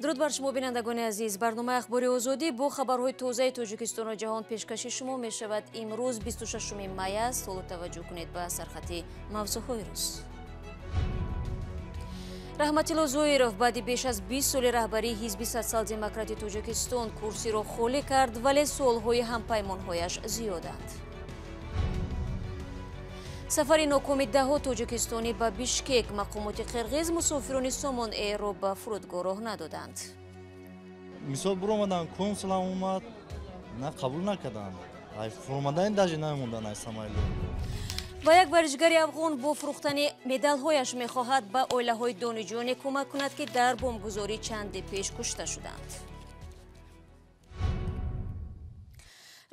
дуруд бар шумо бинандагони азиз. барномаи ахбори озодӣ бо хабарҳои тозаи Тоҷикистону ҷаҳон пешкаши шумо мешавад. Имрӯз 26 май аст. Солу таваҷҷӯҳ кунед ба сархати мавзӯъҳои рӯз. Раҳматилло Зоиров баъди беш аз 20 соли раҳбарии ҳизби сотсиал-демократи Тоҷикистон курсиро холӣ кард, вале солҳои ҳампаймонҳояш зиёданд. сафари нокоми даҳо тоҷикистонӣ ба Бишкек, мақомоти қирғиз мусофирони Сомон-Эъро ба фурудгоҳ роҳ надоданд. Мисол буромадан консулам омад, на қабул накарданд. Ай формадан даже намондан ай самойло. ва як баргаштари афғон бо фурӯхтани медалҳояш мехоҳад ба оилаҳои дониҷоне кӯмак кунад, ки дар бомбгузорӣ чанди пеш кушта шуданд.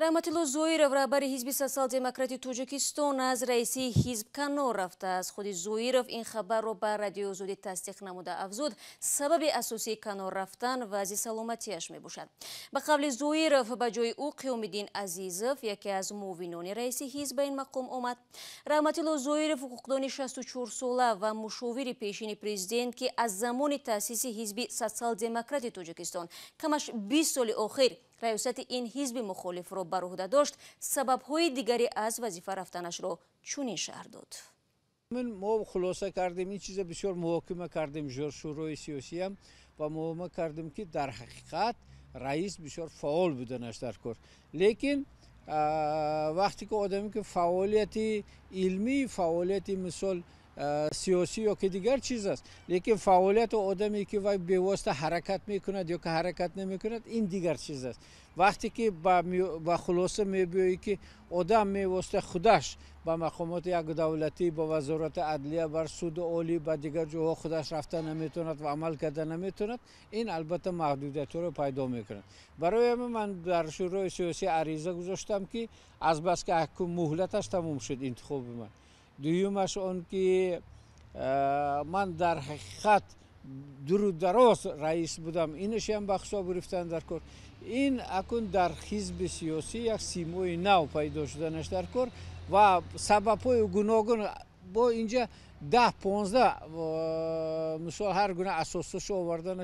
Раҳматилло Зоиров, раҳбари ҳизби сотсиал-демократи Тоҷикистон, аз раиси ҳизб канор рафтааст. Худи Зоиров ин хабарро ба радиои Озодӣ тасдиқ намуда афзуд, сабаби асосии канор рафтан вазъи саломатиаш мебошад. Ба қавли Зоиров, ба ҷои ӯ Қиёмиддин Азизов, яке аз муовинони раиси ҳизб, ба ин мақом омад. Раҳматилло Зоиров ҳуқуқдони 64-сола ва мушовири пешини президент, ки аз замони таъсиси ҳизби сотсиал-демократи Тоҷикистон камаш 20 соли охир раёсати ин ҳизби мухолифро бар уҳда дошт, сабабҳои дигари аз вазифа рафтанашро чунин шаҳр дод. мо хулоса кардем, ин чиза бисёр муҳокима кардем шӯрои сиёсиям ва муҳокима кардем, ки дар ҳақиқат раис бисёр фаъол буданаш дар кор. Лекин вақте ки одаме ки фаъолияти илмӣ, фаъолияти мисол сиёсӣ ё ки дигар чиз аст, лекин фаъолияти одаме ки вай бевосита ҳаракат мекунад ё ки ҳаракат намекунад, ин дигар чиз аст. вақте ки ба хулоса мебиёӣ ки одам мевосита худаш ба мақомоти як давлатӣ, ба вазорати адлия, бар суди олӣ, ба дигар ҷоҳо худаш рафта наметавонад ва амал карда наметавонад, ин албатта маҳдудиятҳоро пайдо мекунад. барои ҳамин ман дар шӯрои сиёсӣ ариза гузоштам, ки азбаски муҳлаташ тамом шуд интихоби ман. дуюмаш он ки ман дар ҳақиқат дуру дароз раис будам, инашам ба ҳисоб гирифтан дар кор. ин акун дар ҳизби сиёсӣ як симои нав пайдо шуданаш дар кор ва сабабҳои гуногун бо инҷа 10-15 мисол ҳар гуна асосошо овардан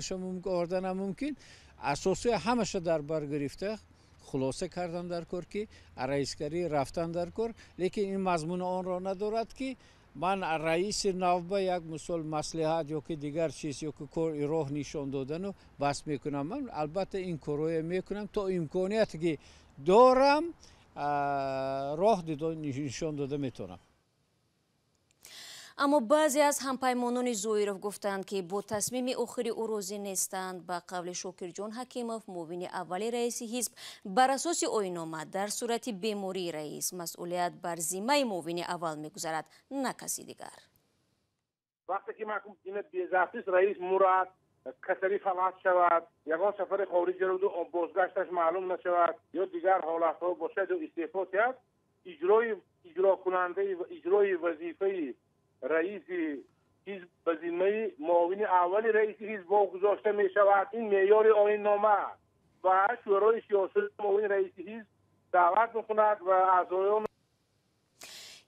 мумкин, асосои ҳамаша дар бар гирифта хулоса кардан дар кор, ки раисгарӣ рафтан дар кор. лекин ин мазмуни онро надорад, ки ман раиси навба як мисол маслиҳат ё ки дигар чиз ё ки роҳ нишон додану бас мекунам. ман албатта ин корое мекунам, то имконияте ки дорам роҳ нишон дода метавонам. аммо баъзе аз ҳампаймонони Зоиров гуфтанд, ки бо тасмими охири ӯ розӣ нестанд. ба қавли Шокирҷон Ҳакимов, муовини аввали раиси ҳизб, бар асоси оинома дар сурати бемории раис масъулият бар зиммаи муовини аввал мегузарад, на каси дигар. вақте ки безафтис раис мурад, касари фалат шавад, ягон сафари хориҷ роду бозгашташ маълум нашавад ё дигар ҳолатҳо бошад ё истеъфо кард, иҷрои вазифаи раиси ҳизб ба зиммаи муовини аввали раиси ҳизб вогузошта мешавад. ин меъёри оиннома ва шӯрои сиёсии муовини раиси ҳизб даъват мекунад ва аъзоён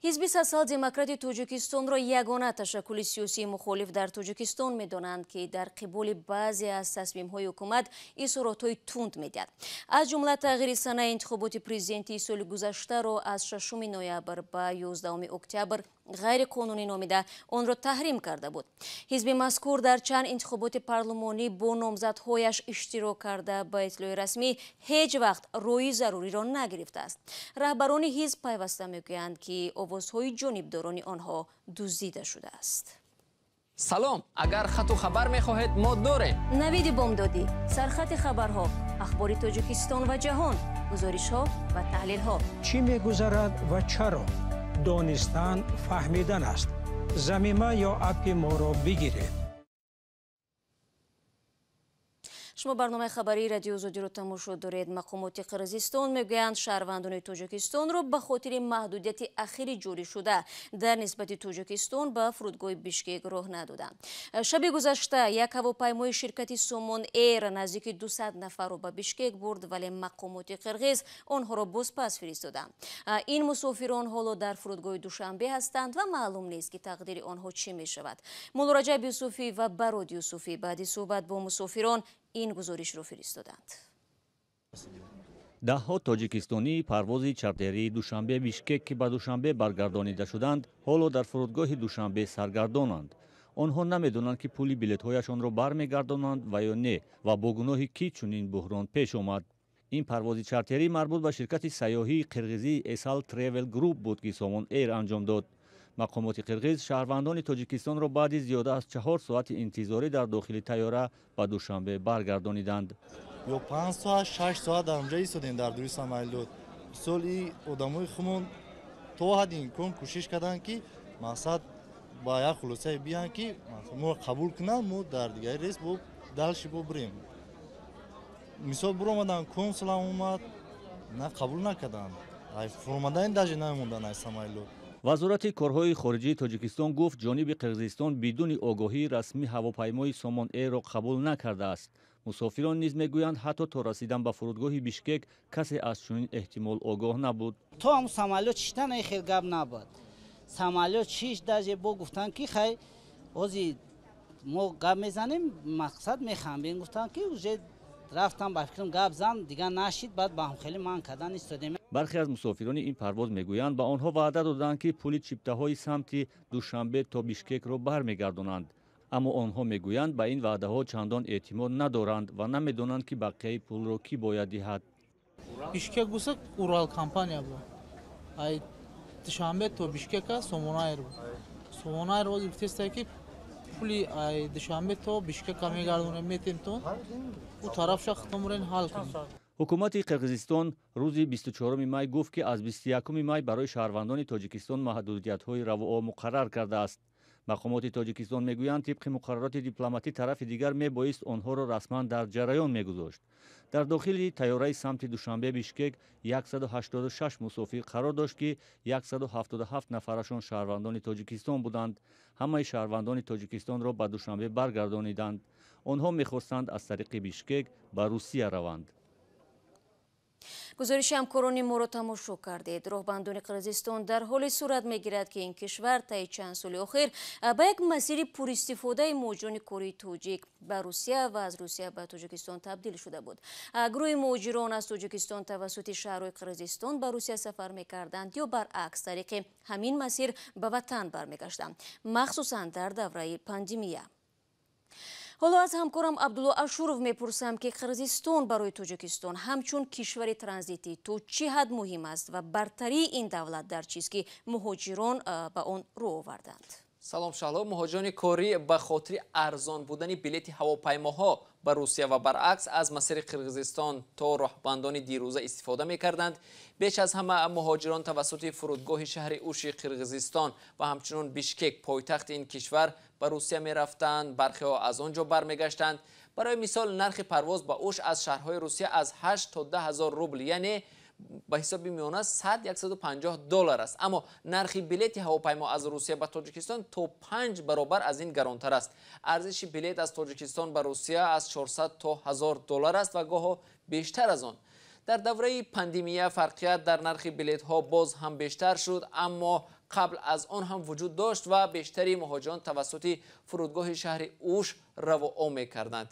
ҳизби сотсиал-демократи Тоҷикистонро ягона ташаккули сиёсии мухолиф дар Тоҷикистон медонанд, ки дар қиболи баъзе аз тасмимҳои ҳукумат изҳоротҳои тунд медиҳад. аз ҷумла тағйири санаи интихоботи президентии соли гузаштаро аз 6 ноябр ба 11 октябр ғайриқонунӣ номида онро таҳрим карда буд. ҳизби мазкур дар чанд интихоботи парлумонӣ бо номзадҳояш иштирок карда ба итлои расмӣ ҳеҷ вақт роҳи заруриро нагирифтааст. раҳбарони ҳизб пайваста мегӯянд, ки овозҳои ҷонибдорони онҳо дуздида шудааст. салом, агар хату хабар мехоҳед мо дорем. навиди бомдодӣ, сархати хабарҳо, ахбори Тоҷикистон ва ҷаҳон, гузоришҳо ва таҳлилҳо. чӣ мегузарад ва чаро? донистан фаҳмидан аст. замима ё апи моро бигиред. шумо барномаи хабарии радиои Озодиро тамошо доред. мақомоти Қирғизистон мегӯянд шаҳрвандони Тоҷикистонро ба хотири маҳдудияти ахири ҷорӣ шуда дар нисбати Тоҷикистон ба фурудгоҳи Бишкек роҳ надоданд. шаби гузашта як ҳавопаймои ширкати Сомон-Эър наздики 200 нафарро ба Бишкек бурд, вале мақомоти қирғиз онҳоро бозпас фиристоданд. ин мусофирон ҳоло дар фурудгоҳи Душанбе ҳастанд ва маълум нест, ки тақдири онҳо чӣ мешавад. муолиҷаи Юсуфӣ ва барои Юсуфӣ баъди суҳбат бо мусофирон این گزارش را فرستادند. دهها تاجیکستانی پروازی چارتری دوشنبه بیشکک که به دوشنبه برگردانیده شدند حالا در فرودگاه دوشنبه سرگردانند. آنها نمیدونند که پولی بلیط‌هایشان را برمیگردانند و یا نه و با گناه کی چنین بحران پیش آمد. این پرواز چارتری مربوط به شرکت سیاحی قرغیزی اسال تریول گروپ بود که سامان ایر انجام داد. مقامات قرغیز شهروندان تاجیکستان را بعد زیاده از 4 ساعت انتظاری در داخل طیاره به دوشنبه برگردانیدند. یا 5 ساعت 6 ساعت در اونجا ایستادیم در دوی سامایلوت. سالی آدمای خمون تا حد امکان کوشش کردن که مقصد با یک خلاصه بیان که ما قبول کنن ما در دیگه ریس با دلش بریم. مثال برآمدن کنسول اومد نه قبول نکردن. ای فرماندهی داجی نمیموندن از سامایلوت. وزارت کارهای خارجی تاجیکستان گفت جانب قرغیزستان بدون آگاهی رسمی هواپیمای سامان ایر را قبول نکرده است. مسافران نیز میگویند حتی تا رسیدن به فرودگاه بیشکک کسی از چنین احتمال آگاه نبود. تو هم سامالوت چیتن خیلی گپ نبود. سامالوت چیش داجی با گفتن که خیلی اوزی ما گپ میزنیم مقصد میخوام گفتن که اوجه رفتم با فکرم گپ زن دیگه نشید بعد با هم خیلی من کردن ایستادیم. برخی از مسافران این پرواز میگویند به آنها وعده دادند که پول چیپته‌های سمت دوشنبه تا بیشکک را برمیگردانند. اما آنها میگویند به این وعده ها چندان اعتماد ندارند و نمیدانند که بقیه پول را کی باید دهد. Bishkek bo'lsa Ural kompaniya bu. Ay Dushanbe to Bishkekka Somonayr bu. Somonayr o'zi g'o'zdaki puli ay Dushanbe to Bishkekka megardone metim to u tarafsha xatomren hal kunid. حکومت قرغیزستان روز 24 می گفت که از 21 می برای شهروندان تاجیکستان محدودیت‌های رواآ مقرر کرده است. مقامات تاجیکستان میگویند طبق مقررات دیپلماتی طرف دیگر میبایست آنها را رسما در جریان میگذاشت. در داخل طیاره سمت دوشنبه بیشکک 186 مسافر قرار داشت که 177 نفرشان شهروندان تاجیکستان بودند. همه شهروندان تاجیکستان را به دوشنبه برگردانیدند. آنها میخواستند از طریق بیشکک به روسیه روند. گزارش همکاران ما را تماشا کردید. راهبندان قرغیزستان در حال صورت میگیرد که این کشور طی چند سال اخیر به یک مسیر پر استفاده مهاجران کره تاجیک به روسیه و از روسیه به تاجیکستان تبدیل شده بود. گروه مهاجران از تاجیکستان توسط شهرهای قرغیزستان به روسیه سفر میکردند یا برعکس طریق همین مسیر به وطن برمیگشتند، مخصوصا در دوره پاندمیه. حالا از همکارم عبدالله اشورов میپرسم که قرغیزستان برای تاجیکستان همچون کشور ترانزیتی تو چه حد مهم است و برتری این دولت در چیست که مهاجران به آن رو آوردند؟ سلام شهلا. مهاجران کره به خاطر ارزان بودن بلیط هواپیماها به روسیه و برعکس از مسیر قرغیزستان تا راهبندان دیروزه استفاده می‌کردند. بیش از همه مهاجران توسط فرودگاه شهر اوش قرغیزستان و همچنین بیشکک پایتخت این کشور به روسیه می‌رفتند. برخی‌ها از آنجا برمیگشتند. برای مثال نرخ پرواز به اوش از شهرهای روسیه از 8 تا 10 هزار روبل یعنی به حساب میانه 150 دلار است. اما نرخ بلیط هواپیما از روسیه به تاجیکستان تا 5 برابر از این گرانتر است. ارزش بلیط از تاجیکستان به روسیه از 400 تا 1000 دلار است و گاه بیشتر از آن. در دوره پاندمیه فرقیت در نرخ بلیط ها باز هم بیشتر شد، اما قبل از آن هم وجود داشت و بیشتری مهاجران توسط فرودگاه شهر اوش رواآ می‌کردند.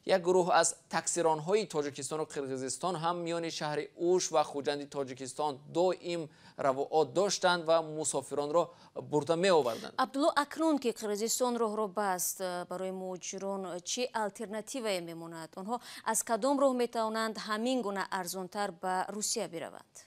یک گروه از تاکسیران‌های تاجیکستان و قرغیزستان هم میان شهر اوش و خوجند تاجیکستان دائم رواآ داشتند و مسافران را برده می‌آوردند. عبدالله، اکنون که قرغیزستان راه را بست، برای مهاجران چه الترناتیوی میماند؟ آنها از کدام راه میتوانند همین گونه ارزانتر به روسیه بروند؟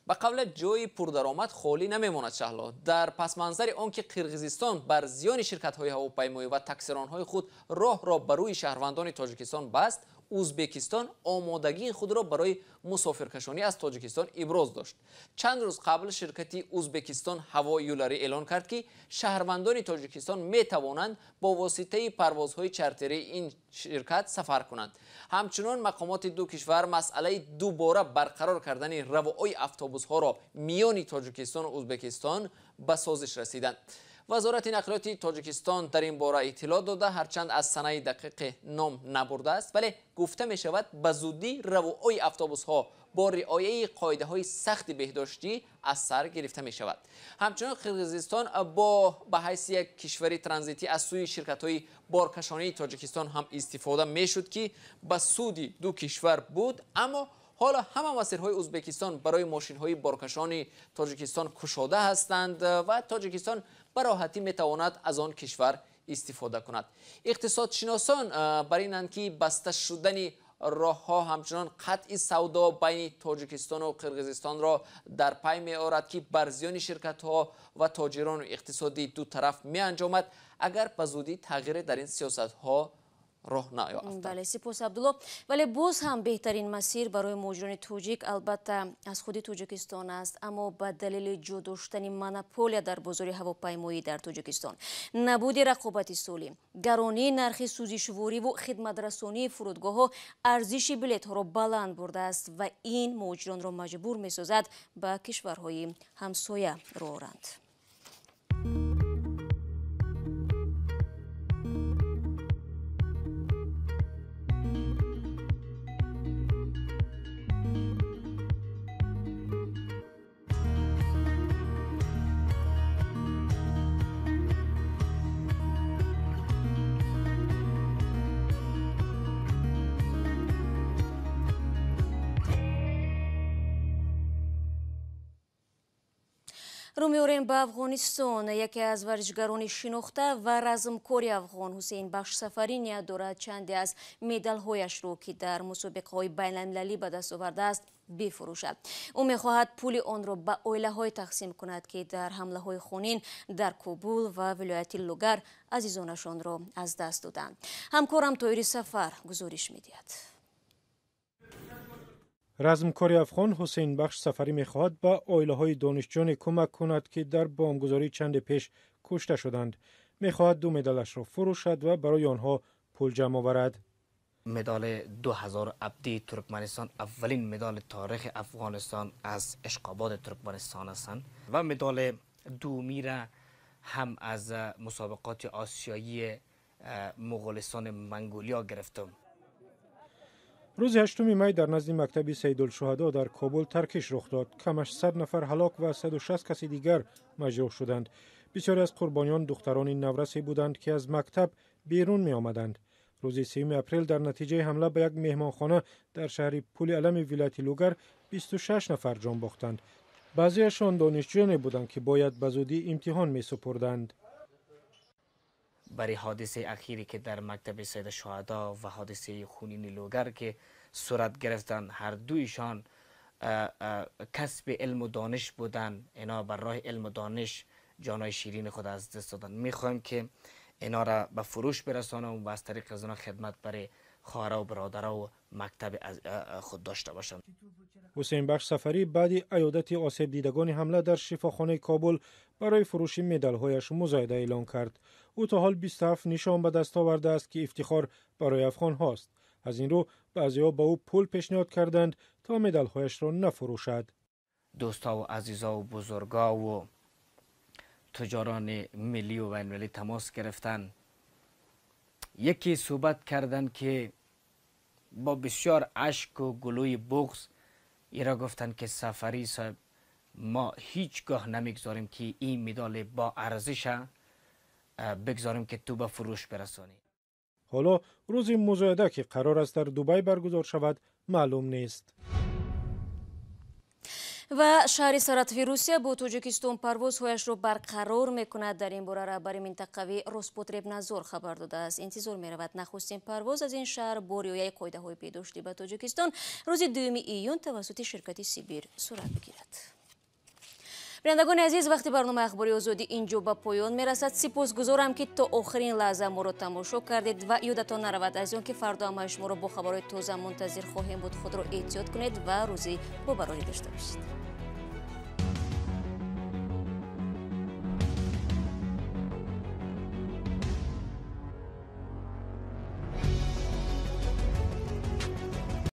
به قول جای پردرآمد خالی نمیماند شهلا. در پس منظر آنکه قرغیزستان بر زیان شرکت‌های هواپیمایی و تاکسیران‌های خود راه را بر روی شهروندان تاجیکستان بست، ازبکستان آمادگی خود را برای مسافرکشانی از تاجیکستان ابراز داشت. چند روز قبل شرکت ازبکستان هوایولاری اعلان کرد که شهروندان تاجیکستان می توانند با واسطه پروازهای چارتری این شرکت سفر کنند. همچنین مقامات دو کشور مسئله دوباره برقرار کردن روائای اتوبوس ها را میان تاجیکستان و ازبکستان به سازش رسیدند. وزارت نقلیات تاجیکستان در این باره اطلاع داده، هرچند از سنه دقیق نام نبرده است، ولی گفته می شود به زودی روهای اتوبوس ها با رعایت قاعده های سخت بهداشتی از سر گرفته می شود. همچنین قرقیزستان به حیث یک کشور ترانزیتی از سوی شرکت های بارکشانی تاجیکستان هم استفاده می شد که به سود دو کشور بود، اما حالا همه مسیرهای ازبکستان برای ماشین های بارکشان تاجیکستان گشوده هستند و تاجیکستان به راحتی می تواند از آن کشور استفاده کند. اقتصادشناسان بر اینند که بسته شدن راه ها همچنان قطع سودا بین تاجیکستان و قرقیزستان را در پی می آورد که بر زیان شرکت ها و تاجران و اقتصادی دو طرف می انجامد اگر به زودی تغییر در این سیاست ها راه نیافتد. بله، سپاس عبدالله. ولی باز هم بهترین مسیر برای مهاجران توجیک البته از خود تاجیکستان است، اما به دلیل جا داشتن مونوپولیا در بازار هواپیمایی در تاجیکستان، نبود رقابت سالم، گرانی نرخ سوزشواری و خدمترسانی فرودگاه‌ها ارزش بلیط‌ها را بلند برده است و این مهاجران را مجبور می‌سازد به کشورهای همسایه رو آورند. رو می‌آوریم به افغانستان. یکی از ورزشکاران شناخته و رزمکاری افغان حسین بخش سفری نیت دارد چندی از مدال‌هایش را که در مسابقه‌های بین‌المللی به دست آورده است بفروشد. او می‌خواهد پول آن را به عائله‌های تقسیم کند که در حمله‌های خونین در کابل و ولایت لوگر عزیزانشان را از دست دادند. همکارم طاهر سفر گزارش می‌دهد. رزمکاری افغان حسین بخش سفری می‌خواهد به عائله‌های دانشجویان کمک کند که در بمبگذاری چند پیش کشته شدند. می‌خواهد 2 مدالش را فروشد و برای آنها پول جمع آورد. مدال 2000 ابدی ترکمنستان اولین مدال تاریخ افغانستان از اشقاباد ترکمنستان هستند و مدال دومی را هم از مسابقات آسیایی مغولستان منگولیا گرفتم. روز 8 می در نزد مکتب سیدالشهدا در کابل ترکش رخ داد. کمش 100 نفر هلاک و 160 کسی دیگر مجروح شدند. بسیاری از قربانیان دختران نورسی بودند که از مکتب بیرون می آمدند. روز 3 اپریل در نتیجه حمله به یک مهمانخانه در شهر پول علم ولایت لوگر 26 نفر جان باختند. بعضیشان دانشجویان بودند که باید به زودی امتحان می سپردند. برای حادثه اخیری که در مکتب سید شهدا و حادثه خونین لوگر که صورت گرفتن، هر دویشان کسب علم و دانش بودن. اینا بر راه علم و دانش جانای شیرین خود از دست دادن. میخوایم که اینا را به فروش برسانم و از طریق از اونا خدمت برای خواهرها و برادرها و مکتب خود داشته باشم. حسین بخش سفری بعد عیادت آسیب دیدگان حمله در شفاخانه کابل برای فروش مدال‌هایش مزاید اعلان کرد. او تا حال 27 نشان به دست آورده است که افتخار برای افغان هاست. از این رو بعضی‌ها به او پول پیشنهاد کردند تا مدال‌هایش را نفروشد. دوستا و عزیزا و بزرگا و تجاران ملی و بین‌المللی تماس گرفتن. یکی صحبت کردند که با بسیار اشک و گلوی بغض ایرا گفتند که سفری صاحب، ما هیچگاه نمیگذاریم که این مدال با ارزش بگذاریم که تو به فروش برسانی. حالا روز مزایده که قرار است در دبی برگزار شود معلوم نیست. و شهر سراتوی روسیه با تاجیکستان پروازهایش را برقرار میکند. در این باره رهبر منطقوی روسپوتربنادزور خبر داده است. انتظار میرود نخستین پرواز از این شهر با رعایت قاعده‌های بهداشتی به تاجیکستان روز 2 ایون توسط شرکت سیبیر صورت بگیرد. بینندگان عزیز، وقتی برنامه اخباری آزادی اینجا به پایان میرسد. سپاسگزارم که تا آخرین لحظه ما را تماشا کردید و یادتان نرود از آنکه فردا هم شما را با خبرهای تازه منتظر خواهیم بود. خود را احتیاط کنید و روزی با براری داشته باشید.